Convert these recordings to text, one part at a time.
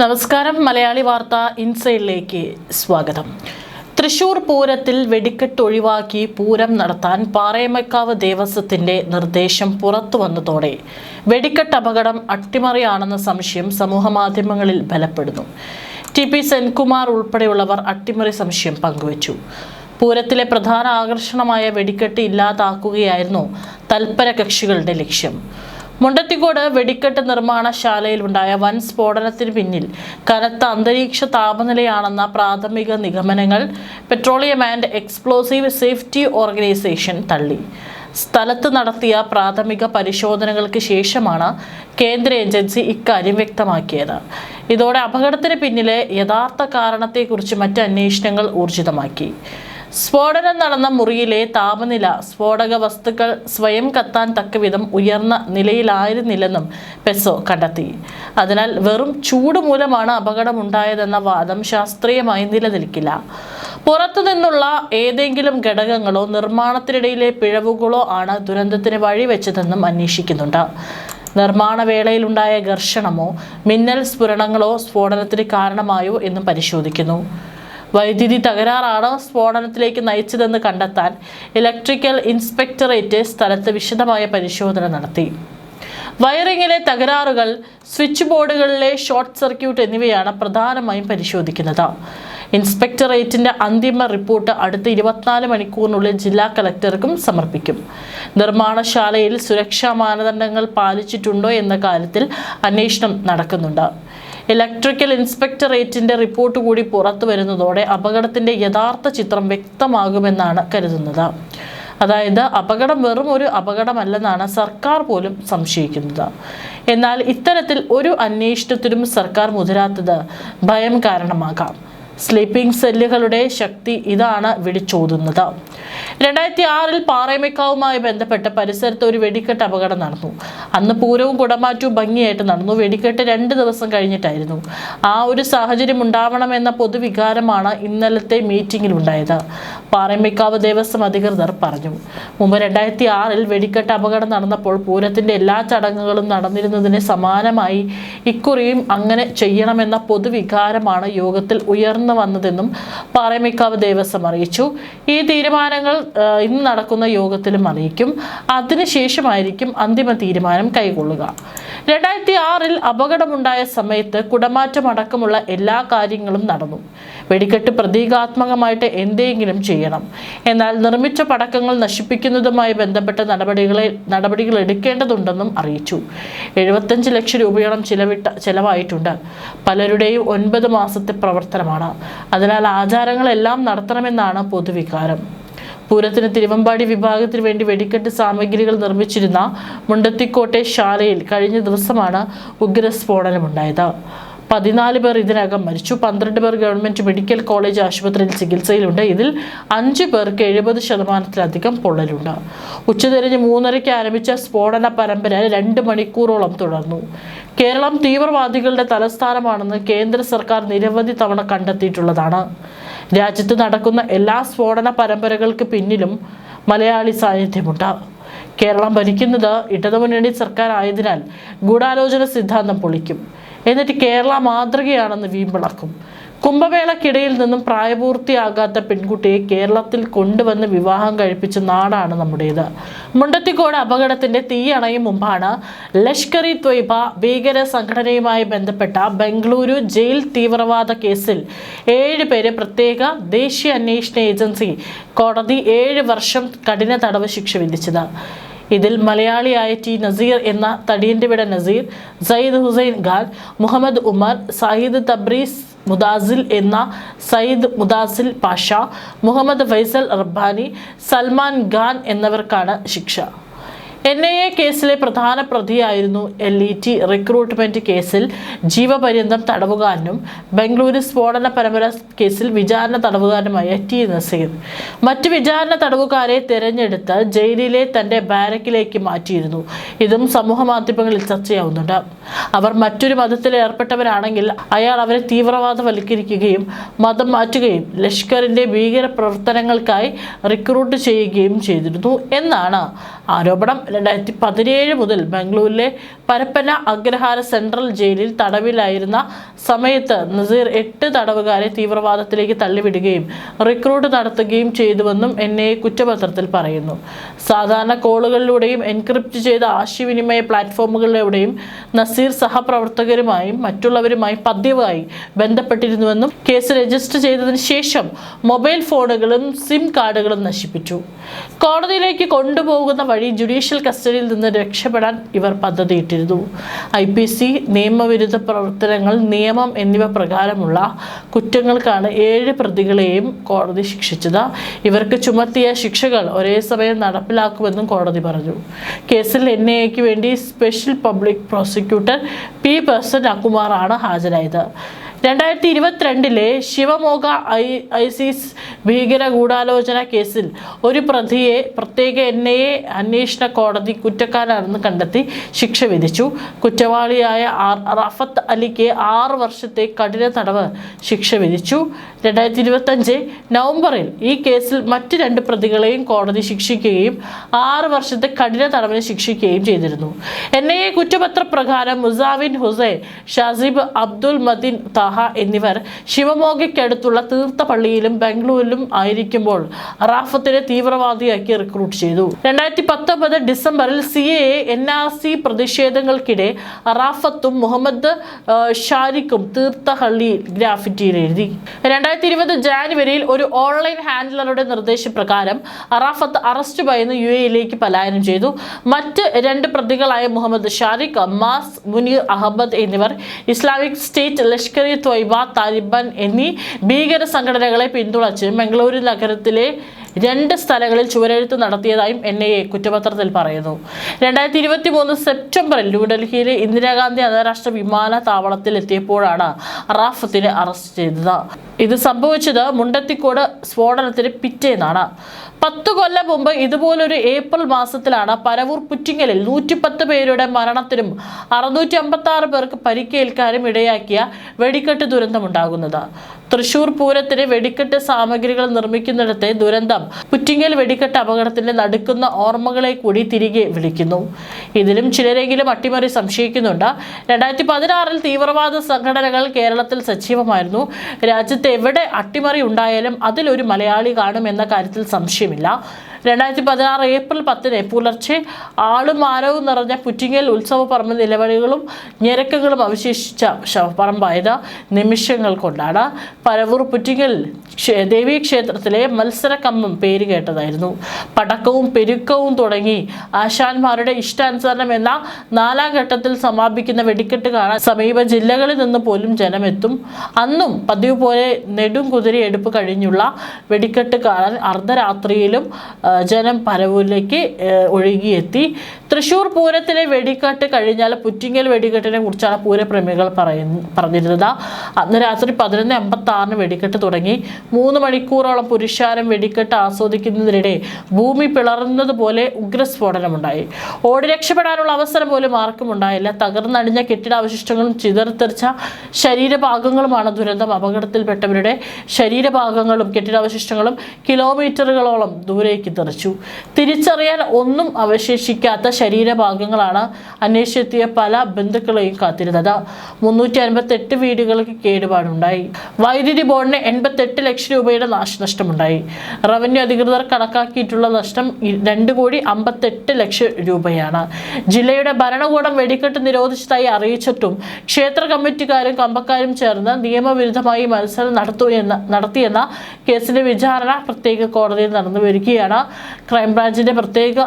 നമസ്കാരം. മലയാളി വാർത്ത ഇൻസൈഡിലേക്ക് സ്വാഗതം. തൃശൂർ പൂരത്തിൽ വെടിക്കെട്ട് ഒഴിവാക്കി പൂരം നടത്താൻ പാറേമക്കാവ് ദേവസ്വത്തിന്റെ നിർദ്ദേശം പുറത്തു വന്നതോടെ വെടിക്കെട്ട് അപകടം അട്ടിമറിയാണെന്ന സംശയം സമൂഹമാധ്യമങ്ങളിൽ ബലപ്പെടുന്നു. ടി പി സെൻകുമാർ ഉൾപ്പെടെയുള്ളവർ അട്ടിമറി സംശയം പങ്കുവച്ചു. പൂരത്തിലെ പ്രധാന ആകർഷണമായ വെടിക്കെട്ട് ഇല്ലാതാക്കുകയായിരുന്നു തൽപര കക്ഷികളുടെ ലക്ഷ്യം. മുണ്ടത്തിക്കോട് വെടിക്കെട്ട് നിർമ്മാണശാലയിലുണ്ടായ വൻ സ്ഫോടനത്തിന് പിന്നിൽ കനത്ത അന്തരീക്ഷ താപനിലയാണെന്ന പ്രാഥമിക നിഗമനങ്ങൾ petroleum and explosive safety organisation തള്ളി. സ്ഥലത്ത് നടത്തിയ പ്രാഥമിക പരിശോധനകൾക്ക് ശേഷമാണ് കേന്ദ്ര ഏജൻസി ഇക്കാര്യം വ്യക്തമാക്കിയത്. ഇതോടെ അപകടത്തിന് പിന്നിലെ യഥാർത്ഥ കാരണത്തെക്കുറിച്ച് മറ്റ് അന്വേഷണങ്ങൾ ഊർജിതമാക്കി. സ്ഫോടനം നടന്ന മുറിയിലെ താപനില സ്ഫോടക വസ്തുക്കൾ സ്വയം കത്താൻ തക്കവിധം ഉയർന്ന നിലയിലായിരുന്നില്ലെന്നും പെസോ കണ്ടെത്തി. അതിനാൽ വെറും ചൂട് മൂലമാണ് അപകടമുണ്ടായതെന്ന വാദം ശാസ്ത്രീയമായി നിലനിൽക്കില്ല. പുറത്തുനിന്നുള്ള ഏതെങ്കിലും ഘടകങ്ങളോ നിർമ്മാണത്തിനിടയിലെ പിഴവുകളോ ആണ് ദുരന്തത്തിന് വഴിവെച്ചതെന്നും അന്വേഷിക്കുന്നുണ്ട്. നിർമ്മാണ വേളയിലുണ്ടായ ഘർഷണമോ മിന്നൽ സ്ഫുരണങ്ങളോ സ്ഫോടനത്തിന് കാരണമായോ എന്നും പരിശോധിക്കുന്നു. വൈദ്യുതി തകരാറാണ് സ്ഫോടനത്തിലേക്ക് നയിച്ചതെന്ന് കണ്ടെത്താൻ ഇലക്ട്രിക്കൽ ഇൻസ്പെക്ടറേറ്റ് സ്ഥലത്ത് വിശദമായ പരിശോധന നടത്തി. വയറിങ്ങിലെ തകരാറുകൾ, സ്വിച്ച് ബോർഡുകളിലെ ഷോർട്ട് സർക്യൂട്ട് എന്നിവയാണ് പ്രധാനമായും പരിശോധിക്കുന്നത്. ഇൻസ്പെക്ടറേറ്റിന്റെ അന്തിമ റിപ്പോർട്ട് അടുത്ത 24 മണിക്കൂറിനുള്ളിൽ ജില്ലാ കളക്ടർക്കും സമർപ്പിക്കും. നിർമ്മാണശാലയിൽ സുരക്ഷാ മാനദണ്ഡങ്ങൾ പാലിച്ചിട്ടുണ്ടോ എന്ന കാര്യത്തിൽ അന്വേഷണം നടക്കുന്നുണ്ട്. ഇലക്ട്രിക്കൽ ഇൻസ്പെക്ടറേറ്റിന്റെ റിപ്പോർട്ട് കൂടി പുറത്തു വരുന്നതോടെ അപകടത്തിന്റെ യഥാർത്ഥ ചിത്രം വ്യക്തമാകുമെന്നാണ് കരുതുന്നത്. അതായത് അപകടം വെറും ഒരു അപകടമല്ലെന്നാണ് സർക്കാർ പോലും സംശയിക്കുന്നത്. എന്നാൽ ഇത്തരത്തിൽ ഒരു അന്വേഷണത്തിനും സർക്കാർ മുതിരാത്തത് ഭയം കാരണമാകാം. സ്ലീപ്പിംഗ് സെല്ലുകളുടെ ശക്തി ഇതാണ് വിളിച്ചോതുന്നത്. 2006 പാറേമക്കാവുമായി ബന്ധപ്പെട്ട് പരിസരത്ത് ഒരു വെടിക്കെട്ട് അപകടം നടന്നു. അന്ന് പൂരവും കുടമാറ്റവും ഭംഗിയായിട്ട് നടന്നു. വെടിക്കെട്ട് 2 ദിവസം കഴിഞ്ഞിട്ടായിരുന്നു. ആ ഒരു സാഹചര്യം ഉണ്ടാവണമെന്ന പൊതുവികാരമാണ് ഇന്നലത്തെ മീറ്റിംഗിൽ ഉണ്ടായത്. പാറേമക്കാവ് ദേവസ്വം അധികൃതർ പറഞ്ഞു. മുമ്പ് 2006 വെടിക്കെട്ട് അപകടം നടന്നപ്പോൾ പൂരത്തിന്റെ എല്ലാ ചടങ്ങുകളും നടന്നിരുന്നതിന് സമാനമായി ഇക്കുറിയും അങ്ങനെ ചെയ്യണമെന്ന പൊതുവികാരമാണ് യോഗത്തിൽ ഉയർന്നു വന്നതെന്നും പാറേമക്കാവ് ദേവസ്വം അറിയിച്ചു. ഈ തീരുമാനങ്ങൾ ഇന്ന് നടക്കുന്ന യോഗത്തിലും അറിയിക്കും. അതിനുശേഷമായിരിക്കും അന്തിമ തീരുമാനം കൈക്കൊള്ളുക. 2006 അപകടമുണ്ടായ സമയത്ത് കുടമാറ്റം അടക്കമുള്ള എല്ലാ കാര്യങ്ങളും നടന്നു. വെടിക്കെട്ട് പ്രതീകാത്മകമായിട്ട് എന്തെങ്കിലും ചെയ്യണം. എന്നാൽ നിർമ്മിച്ച പടക്കങ്ങൾ നശിപ്പിക്കുന്നതുമായി ബന്ധപ്പെട്ട നടപടികൾ എടുക്കേണ്ടതുണ്ടെന്നും അറിയിച്ചു. 75 ലക്ഷം രൂപയോളം ചെലവായിട്ടുണ്ട്. പലരുടെയും 9 മാസത്തെ പ്രവർത്തനമാണ്. അതിനാൽ ആചാരങ്ങളെല്ലാം നടത്തണമെന്നാണ് പൊതുവികാരം. പൂരത്തിന് തിരുവമ്പാടി വിഭാഗത്തിന് വേണ്ടി വെടിക്കെട്ട് സാമഗ്രികൾ നിർമ്മിച്ചിരുന്ന മുണ്ടത്തിക്കോട്ടെ ശാലയിൽ കഴിഞ്ഞ ദിവസമാണ് ഉഗ്രസ്ഫോടനമുണ്ടായത്. 14 പേർ ഇതിനകം മരിച്ചു. 12 പേർ ഗവൺമെന്റ് മെഡിക്കൽ കോളേജ് ആശുപത്രിയിൽ ചികിത്സയിലുണ്ട്. ഇതിൽ 5 പേർക്ക് 70% പൊള്ളലുണ്ട്. ഉച്ചതിരിഞ്ഞ് 3:30 ആരംഭിച്ച സ്ഫോടന പരമ്പര 2 മണിക്കൂറോളം തുടർന്നു. കേരളം തീവ്രവാദികളുടെ തലസ്ഥാനമാണെന്ന് കേന്ദ്ര സർക്കാർ നിരവധി തവണ കണ്ടെത്തിയിട്ടുള്ളതാണ്. രാജ്യത്ത് നടക്കുന്ന എല്ലാ സ്ഫോടന പരമ്പരകൾക്ക് പിന്നിലും മലയാളി സാന്നിധ്യമുണ്ട്. കേരളം ഭരിക്കുന്നത് ഇടതുമുന്നണി സർക്കാർ ആയതിനാൽ ഗൂഢാലോചന സിദ്ധാന്തം പൊളിക്കും. എന്നിട്ട് കേരള മാതൃകയാണെന്ന് വീമ്പിളക്കും. കുംഭമേളക്കിടയിൽ നിന്നും പ്രായപൂർത്തിയാകാത്ത പെൺകുട്ടിയെ കേരളത്തിൽ കൊണ്ടുവന്ന് വിവാഹം കഴിപ്പിച്ച നാടാണ് നമ്മുടേത്. മുണ്ടത്തിക്കോട് അപകടത്തിന്റെ തീയണയും മുമ്പാണ് ലഷ്കർ ഇ ത്വയ്ബ ഭീകര സംഘടനയുമായി ബന്ധപ്പെട്ട ബംഗളൂരു ജയിൽ തീവ്രവാദ കേസിൽ 7 പേരെ പ്രത്യേക ദേശീയ അന്വേഷണ ഏജൻസി കോടതി 7 വർഷം കഠിന തടവ് ശിക്ഷ വിധിച്ചത്. ഇതിൽ മലയാളിയായ ടി നസീർ എന്ന തടിയന്റെ വിട നസീർ, സയ്യിദ് ഹുസൈൻ ഖാൻ, മുഹമ്മദ് ഉമർ, സയ്യിദ് തബ്രീസ് മുദാസിൽ എന്ന സയ്യിദ് മുദാസിൽ പാഷ, മുഹമ്മദ് ഫൈസൽ റബ്ബാനി, സൽമാൻ ഖാൻ എന്നിവർക്കാണ് ശിക്ഷ. NIA കേസിലെ പ്രധാന പ്രതിയായിരുന്നു LET റിക്രൂട്ട്മെന്റ് കേസിൽ ജീവപര്യന്തം തടവുകാരനും ബംഗളൂരു സ്ഫോടന പരമ്പര കേസിൽ വിചാരണ തടവുകാരനുമായ ടി നസീർ. മറ്റു വിചാരണ തടവുകാരെ തെരഞ്ഞെടുത്ത് ജയിലിലെ തന്റെ ബാരക്കിലേക്ക് മാറ്റിയിരുന്നു. ഇതും സമൂഹ മാധ്യമങ്ങളിൽ ചർച്ചയാവുന്നുണ്ട്. അവർ മറ്റൊരു മതത്തിൽ ഏർപ്പെട്ടവരാണെങ്കിൽ അയാൾ അവരെ തീവ്രവാദവൽക്കരിക്കുകയും മതം മാറ്റുകയും ലഷ്കറിന്റെ ഭീകര പ്രവർത്തനങ്ങൾക്കായി റിക്രൂട്ട് ചെയ്യുകയും ചെയ്തിരുന്നു എന്നാണ് ആരോപണം. 2017 മുതൽ ബംഗളൂരിലെ പരപ്പന അഗ്രഹാര സെൻട്രൽ ജയിലിൽ തടവിലായിരുന്ന സമയത്ത് നസീർ 8 തടവുകാരെ തീവ്രവാദത്തിലേക്ക് തള്ളിവിടുകയും റിക്രൂട്ട് നടത്തുകയും ചെയ്തുവെന്നും NIA കുറ്റപത്രത്തിൽ പറയുന്നു. സാധാരണ കോളുകളിലൂടെയും എൻക്രിപ്റ്റ് ചെയ്ത ആശയവിനിമയ പ്ലാറ്റ്ഫോമുകളിലൂടെയും നസീർ സഹപ്രവർത്തകരുമായും മറ്റുള്ളവരുമായി പതിവായി ബന്ധപ്പെട്ടിരുന്നുവെന്നും കേസ് രജിസ്റ്റർ ചെയ്തതിനു ശേഷം മൊബൈൽ ഫോണുകളും സിം കാർഡുകളും നശിപ്പിച്ചു. കോടതിയിലേക്ക് കൊണ്ടുപോകുന്ന വഴി ജുഡീഷ്യൽ കസ്റ്റഡിയിൽ നിന്ന് രക്ഷപ്പെടാൻ ഇവർ പദ്ധതിയിട്ടിരുന്നു. IPC നിയമവിരുദ്ധ പ്രവർത്തനങ്ങൾ, നിയമം എന്നിവ പ്രകാരമുള്ള കുറ്റങ്ങൾക്കാണ് 7 പ്രതികളെയും കോടതി ശിക്ഷിച്ചത്. ഇവർക്ക് ചുമത്തിയ ശിക്ഷകൾ ഒരേ സമയം നടപ്പിലാക്കുമെന്നും കോടതി പറഞ്ഞു. കേസിൽ NIAക്ക് വേണ്ടി സ്പെഷ്യൽ പബ്ലിക് പ്രോസിക്യൂട്ടർ P. പ്രസന്നകുമാറാണ് ഹാജരായത്. 2022 ശിവമോഗ ISIS ഭീകര ഗൂഢാലോചന കേസിൽ ഒരു പ്രതിയെ പ്രത്യേക NIA അന്വേഷണ കോടതി കുറ്റക്കാരാണെന്ന് കണ്ടെത്തി ശിക്ഷ വിധിച്ചു. കുറ്റവാളിയായ റഫത്ത് അലിക്ക് 6 വർഷത്തെ കഠിന തടവ് ശിക്ഷ വിധിച്ചു. 2025 നവംബറിൽ ഈ കേസിൽ മറ്റ് 2 പ്രതികളെയും കോടതി ശിക്ഷിക്കുകയും 6 വർഷത്തെ കഠിന തടവിന് ശിക്ഷിക്കുകയും ചെയ്തിരുന്നു. NIA കുറ്റപത്ര പ്രകാരം മുസാവിൻ ഹുസൈൻ, ഷാസിബ് അബ്ദുൽ മദീൻ താഹ എന്നിവർ ശിവമോഗയ്ക്കടുത്തുള്ള തീർത്ഥപള്ളിയിലും ബംഗളൂരിലും ആയിരിക്കുമ്പോൾ റാഫത്തിനെ തീവ്രവാദിയാക്കി റിക്രൂട്ട് ചെയ്തു. 2019 ഡിസംബറിൽ CAA NRC പ്രതിഷേധങ്ങൾക്കിടെ റാഫത്തും മുഹമ്മദ് ഷാരിഖും തീർത്ഥഹള്ളിയിൽ ഗ്രാഫിറ്റിയിൽ എഴുതി. 2020 ജാനുവരിയിൽ ഒരു ഓൺലൈൻ ഹാൻഡ്ലറുടെ നിർദ്ദേശപ്രകാരം റാഫത്ത് അറസ്റ്റ് ഭയന്ന് UAEയിലേക്ക് പലായനം ചെയ്തു. മറ്റ് 2 പ്രതികളായ മുഹമ്മദ് ഷാരിഖ്, മാസ് മുനീർ അഹമ്മദ് എന്നിവർ Islamic state, Lashkar E Taiba, Taliban എന്നീ ഭീകര സംഘടനകളെ പിന്തുണച്ച് ബംഗളൂരു നഗരത്തിലെ 2 സ്ഥലങ്ങളിൽ ചുവരെഴുത്ത് നടത്തിയതായും NIA കുറ്റപത്രത്തിൽ പറയുന്നു. 2023 സെപ്റ്റംബറിൽ ന്യൂഡൽഹിയിലെ ഇന്ദിരാഗാന്ധി അന്താരാഷ്ട്ര വിമാനത്താവളത്തിൽ എത്തിയപ്പോഴാണ് റാഫത്തിനെ അറസ്റ്റ് ചെയ്തത്. ഇത് സംഭവിച്ചത് മുണ്ടത്തിക്കോട് സ്ഫോടനത്തിന് പിറ്റേന്നാണ്. 10 കൊല്ലം മുമ്പ് ഇതുപോലൊരു ഏപ്രിൽ മാസത്തിലാണ് പരവൂർ പുറ്റിങ്ങലിൽ 110 പേരുടെ മരണത്തിനും 656 പേർക്ക് പരിക്കേൽക്കാനും ഇടയാക്കിയ വെടിക്കെട്ട് ദുരന്തമുണ്ടാകുന്നത്. തൃശൂർ പൂരത്തിന് വെടിക്കെട്ട് സാമഗ്രികൾ നിർമ്മിക്കുന്നിടത്തെ ദുരന്തം പുറ്റിങ്ങൽ വെടിക്കെട്ട് അപകടത്തിന്റെ നടുക്കുന്ന ഓർമ്മകളെ കൂടി തിരികെ വിളിക്കുന്നു. ഇതിലും ചിലരെങ്കിലും അട്ടിമറി സംശയിക്കുന്നുണ്ട്. 2016 തീവ്രവാദ സംഘടനകൾ കേരളത്തിൽ സജീവമായിരുന്നു. രാജ്യത്ത് എവിടെ അട്ടിമറി ഉണ്ടായാലും അതിലൊരു മലയാളി കാണുമെന്ന കാര്യത്തിൽ സംശയമില്ല. 2016 ഏപ്രിൽ 10 പുലർച്ചെ ആളും ആരവും നിറഞ്ഞ പുറ്റിങ്ങൽ ഉത്സവ പറമ്പ് നിലവിളികളും ഞെരക്കങ്ങളും അവശേഷിച്ച ശവപ്പറമ്പായത് നിമിഷങ്ങൾ കൊണ്ടാണ്. പരവൂർ പുറ്റിങ്ങൽ ദേവീക്ഷേത്രത്തിലെ മത്സരക്കമ്പം പേര് കേട്ടതായിരുന്നു. പടക്കവും പെരുക്കവും തുടങ്ങി ആശാന്മാരുടെ ഇഷ്ടാനുസരണം എന്ന 4ാം ഘട്ടത്തിൽ സമാപിക്കുന്ന വെടിക്കെട്ട് കാണാൻ സമീപ ജില്ലകളിൽ നിന്ന് പോലും ജനമെത്തും. അന്നും പതിവ് പോലെ നെടും കുതിരയെടുപ്പ് കഴിഞ്ഞുള്ള വെടിക്കെട്ട് കാണാൻ അർദ്ധരാത്രിയിലും ജനം പരവൂരിലേക്ക് ഒഴുകിയെത്തി. തൃശൂർ പൂരത്തിലെ വെടിക്കെട്ട് കഴിഞ്ഞാൽ പുറ്റിങ്ങൽ വെടിക്കെട്ടിനെ കുറിച്ചാണ് പൂരപ്രേമികൾ പറഞ്ഞിരുന്നത്. അന്ന് രാത്രി 11:56 വെടിക്കെട്ട് തുടങ്ങി. 3 മണിക്കൂറോളം പുരുഷാരം വെടിക്കെട്ട് ആസ്വദിക്കുന്നതിനിടെ ഭൂമി പിളർന്നതുപോലെ ഉഗ്രസ്ഫോടനമുണ്ടായി. ഓടി രക്ഷപ്പെടാനുള്ള അവസരം പോലും ആർക്കും ഉണ്ടായില്ല. തകർന്നടിഞ്ഞ കെട്ടിടാവശിഷ്ടങ്ങളും ചിതറിത്തെറിച്ച ശരീരഭാഗങ്ങളുമാണ് ദുരന്തം. അപകടത്തിൽപ്പെട്ടവരുടെ ശരീരഭാഗങ്ങളും കെട്ടിടാവശിഷ്ടങ്ങളും കിലോമീറ്ററുകളോളം ദൂരേക്ക് തെറിച്ചു. തിരിച്ചറിയാൻ ഒന്നും അവശേഷിക്കാത്ത ശരീരഭാഗങ്ങളാണ് അന്വേഷിച്ചെത്തിയ പല ബന്ധുക്കളെയും കാത്തിരുന്നത്. 358 വീടുകൾക്ക് കേടുപാടുണ്ടായി. വൈദ്യുതി ബോർഡിന് 88 ലക്ഷം രൂപയുടെ നാശനഷ്ടമുണ്ടായി. റവന്യൂ അധികൃതർ കണക്കാക്കിയിട്ടുള്ള നഷ്ടം 2,58,00,000 രൂപയാണ്. ജില്ലയുടെ ഭരണകൂടം വെടിക്കെട്ട് നിരോധിച്ചതായി അറിയിച്ചിട്ടും ക്ഷേത്ര കമ്മിറ്റിക്കാരും കമ്പക്കാരും ചേർന്ന് നിയമവിരുദ്ധമായി മത്സരം നടത്തിയെന്ന കേസിന്റെ വിചാരണ പ്രത്യേക കോടതിയിൽ നടന്നു വരികയാണ്. ക്രൈംബ്രാഞ്ചിന്റെ പ്രത്യേക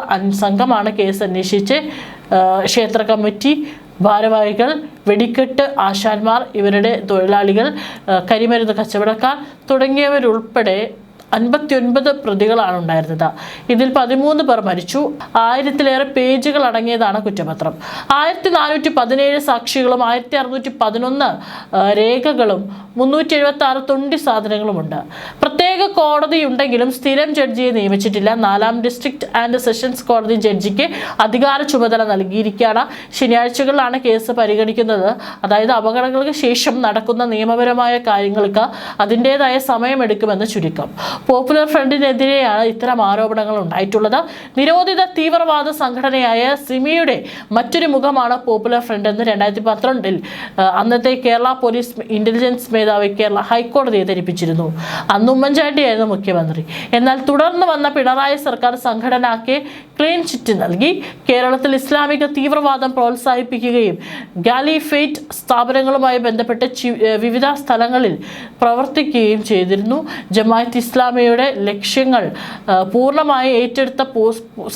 സംഘമാണ് കേസ് അന്വേഷിച്ച് ക്ഷേത്ര കമ്മിറ്റി ഭാരവാഹികൾ, വെടിക്കെട്ട് ആശാന്മാർ, ഇവരുടെ തൊഴിലാളികൾ, കരിമരുന്ന് കച്ചവടക്കാർ തുടങ്ങിയവരുൾപ്പെടെ 59 പ്രതികളാണ് ഉണ്ടായിരുന്നത്. ഇതിൽ 13 പേർ മരിച്ചു. 1000-ലേറെ പേജുകൾ അടങ്ങിയതാണ് കുറ്റപത്രം. 1417 സാക്ഷികളും 1611 രേഖകളും 376 തൊണ്ടി സാധനങ്ങളുമുണ്ട്. പ്രത്യേക കോടതിയുണ്ടെങ്കിലും സ്ഥിരം ജഡ്ജിയെ നിയമിച്ചിട്ടില്ല. 4ാം ഡിസ്ട്രിക്ട് ആൻഡ് സെഷൻസ് കോടതി ജഡ്ജിക്ക് അധികാര ചുമതല നൽകിയിരിക്കുകയാണ്. ശനിയാഴ്ചകളിലാണ് കേസ് പരിഗണിക്കുന്നത്. അതായത് അപകടങ്ങൾക്ക് ശേഷം നടക്കുന്ന നിയമപരമായ കാര്യങ്ങൾക്ക് അതിൻ്റെതായ സമയമെടുക്കുമെന്ന് ചുരുക്കം. പോപ്പുലർ ഫ്രണ്ടിനെതിരെയാണ് ഇത്തരം ആരോപണങ്ങൾ ഉണ്ടായിട്ടുള്ളത്. നിരോധിത തീവ്രവാദ സംഘടനയായ സിമിയുടെ മറ്റൊരു മുഖമാണ് പോപ്പുലർ ഫ്രണ്ട് എന്ന് 2012 അന്നത്തെ കേരള പോലീസ് ഇന്റലിജൻസ് മേധാവി കേരള ഹൈക്കോടതിയെ ധരിപ്പിച്ചിരുന്നു. അന്ന് ഉമ്മൻചാണ്ടിയായിരുന്നു മുഖ്യമന്ത്രി. എന്നാൽ തുടർന്ന് വന്ന പിണറായി സർക്കാർ സംഘടനയ്ക്ക് ക്ലീൻ ചിറ്റ് നൽകി. കേരളത്തിൽ ഇസ്ലാമിക തീവ്രവാദം പ്രോത്സാഹിപ്പിക്കുകയും ഗാലിഫേറ്റ് സ്ഥാപനങ്ങളുമായി ബന്ധപ്പെട്ട് വിവിധ സ്ഥലങ്ങളിൽ പ്രവർത്തിക്കുകയും ചെയ്തിരുന്നു. ജമാഅത്ത് ഇസ്ലാമിയുടെ ലക്ഷ്യങ്ങൾ പൂർണ്ണമായി ഏറ്റെടുത്ത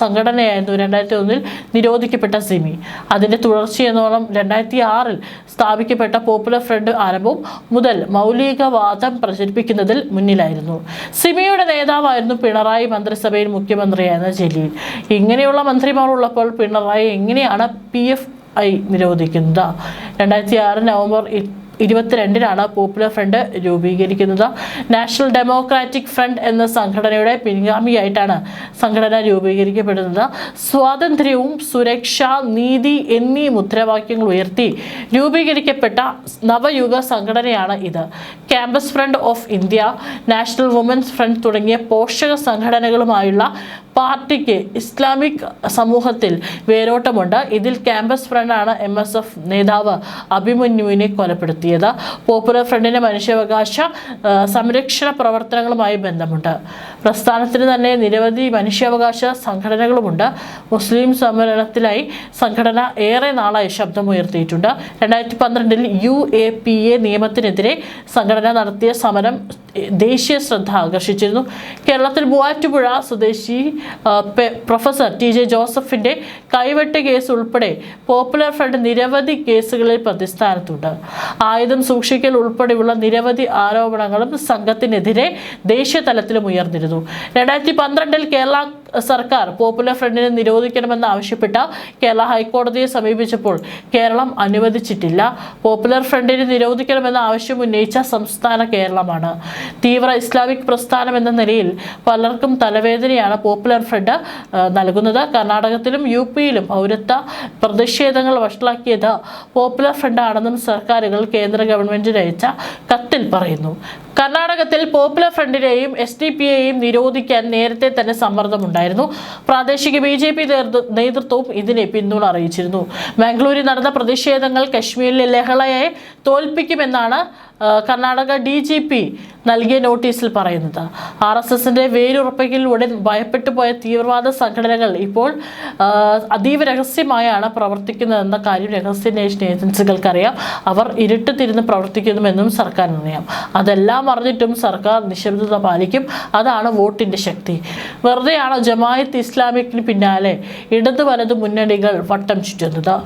സംഘടനയായിരുന്നു 2001 നിരോധിക്കപ്പെട്ട സിമി. അതിൻ്റെ തുടർച്ചയെന്നോണം 2006 സ്ഥാപിക്കപ്പെട്ട പോപ്പുലർ ഫ്രണ്ട് ആരംഭം മുതൽ മൗലികവാദം പ്രചരിപ്പിക്കുന്നതിൽ മുന്നിലായിരുന്നു. സിമിയുടെ നേതാവായിരുന്നു പിണറായി. മന്ത്രിസഭയിൽ മുഖ്യമന്ത്രിയായിരുന്ന ജലീൽ. ഇങ്ങനെയുള്ള മന്ത്രിമാർ ഉള്ളപ്പോൾ പിണറായി എങ്ങനെയാണ് PFI നിരോധിക്കുന്നത്? 2006 നവംബർ 22-നാണ് പോപ്പുലർ ഫ്രണ്ട് രൂപീകരിക്കുന്നത്. നാഷണൽ ഡെമോക്രാറ്റിക് ഫ്രണ്ട് എന്ന സംഘടനയുടെ പിൻഗാമിയായിട്ടാണ് സംഘടന രൂപീകരിക്കപ്പെടുന്നത്. സ്വാതന്ത്ര്യവും സുരക്ഷ, നീതി എന്നീ മുദ്രാവാക്യങ്ങൾ ഉയർത്തി രൂപീകരിക്കപ്പെട്ട നവയുഗ സംഘടനയാണ് ഇത്. Campus front of India, national women's front തുടങ്ങിയ പോഷക സംഘടനകളുമായുള്ള പാർട്ടിക്ക് ഇസ്ലാമിക് സമൂഹത്തിൽ വേരോട്ടമുണ്ട്. ഇതിൽ ക്യാമ്പസ് ഫ്രണ്ടാണ് MSF നേതാവ് അഭിമന്യുവിനെ കൊലപ്പെടുത്തിയത്. പോപ്പുലർ ഫ്രണ്ടിന് മനുഷ്യാവകാശ സംരക്ഷണ പ്രവർത്തനങ്ങളുമായി ബന്ധമുണ്ട്. പ്രസ്ഥാനത്തിന് തന്നെ നിരവധി മനുഷ്യാവകാശ സംഘടനകളുമുണ്ട്. മുസ്ലിം സംവരണത്തിനായി സംഘടന ഏറെ നാളായി ശബ്ദമുയർത്തിയിട്ടുണ്ട്. 2012 UAPA നിയമത്തിനെതിരെ സംഘടന നടത്തിയ സമരം ദേശീയ ശ്രദ്ധ ആകർഷിച്ചിരുന്നു. കേരളത്തിൽ മൂവാറ്റുപുഴ സ്വദേശി പ്രൊഫസർ TJ ജോസഫിന്റെ കൈവെട്ട് കേസ് ഉൾപ്പെടെ പോപ്പുലർ ഫ്രണ്ട് നിരവധി കേസുകളിൽ പ്രതിസ്ഥാനത്തുണ്ട്. ആയുധം സൂക്ഷിക്കൽ ഉൾപ്പെടെയുള്ള നിരവധി ആരോപണങ്ങളും സംഘത്തിനെതിരെ ദേശീയ തലത്തിലും ഉയർന്നിരുന്നു. 2012 കേരള സർക്കാർ പോപ്പുലർ ഫ്രണ്ടിനെ നിരോധിക്കണമെന്ന് ആവശ്യപ്പെട്ട കേരള ഹൈക്കോടതിയെ സമീപിച്ചപ്പോൾ കേരളം അനുവദിച്ചിട്ടില്ല. പോപ്പുലർ ഫ്രണ്ടിനെ നിരോധിക്കണമെന്ന ആവശ്യം ഉന്നയിച്ച സംസ്ഥാന കേരളമാണ്. തീവ്ര ഇസ്ലാമിക് പ്രസ്ഥാനം എന്ന നിലയിൽ പലർക്കും തലവേദനയാണ് പോപ്പുലർ ഫ്രണ്ട് നൽകുന്നത്. കർണാടകത്തിലും UPയിലും പൗരത്വ പ്രതിഷേധങ്ങൾ വഷളാക്കിയത് പോപ്പുലർ ഫ്രണ്ടാണെന്നും സർക്കാരുകൾ കേന്ദ്ര ഗവൺമെന്റിന് അയച്ച കത്തിൽ പറയുന്നു. കർണാടകത്തിൽ പോപ്പുലർ ഫ്രണ്ടിനെയും SDPയെയും നിരോധിക്കാൻ നേരത്തെ തന്നെ സമ്മർദ്ദമുണ്ടായിരുന്നു. പ്രാദേശിക BJP നേതൃത്വവും ഇതിനെ പിന്തുണ അറിയിച്ചിരുന്നു. ബാംഗ്ലൂരിൽ നടന്ന പ്രതിഷേധങ്ങൾ കശ്മീരിലെ ലഹളയെ തോൽപ്പിക്കുമെന്നാണ് കർണാടക DGP നൽകിയ നോട്ടീസിൽ പറയുന്നത്. RSSന്റെ വേരുറപ്പിക്കലിലൂടെ ഭയപ്പെട്ടു പോയ തീവ്രവാദ സംഘടനകൾ ഇപ്പോൾ അതീവ രഹസ്യമായാണ് പ്രവർത്തിക്കുന്നതെന്ന കാര്യം രഹസ്യാന്വേഷണ ഏജൻസികൾക്കറിയാം. അവർ ഇരുട്ട് തിരിഞ്ഞ് പ്രവർത്തിക്കുന്നുവെന്നും സർക്കാരിനറിയാം. അതെല്ലാം അറിഞ്ഞിട്ടും സർക്കാർ നിശബ്ദത പാലിക്കും. അതാണ് വോട്ടിന്റെ ശക്തി. വെറുതെയാണ് ജമാഅത്ത് ഇസ്ലാമിക്കിന് പിന്നാലെ ഇടത് വലത് മുന്നണികൾ വട്ടം ചുറ്റുന്നത്.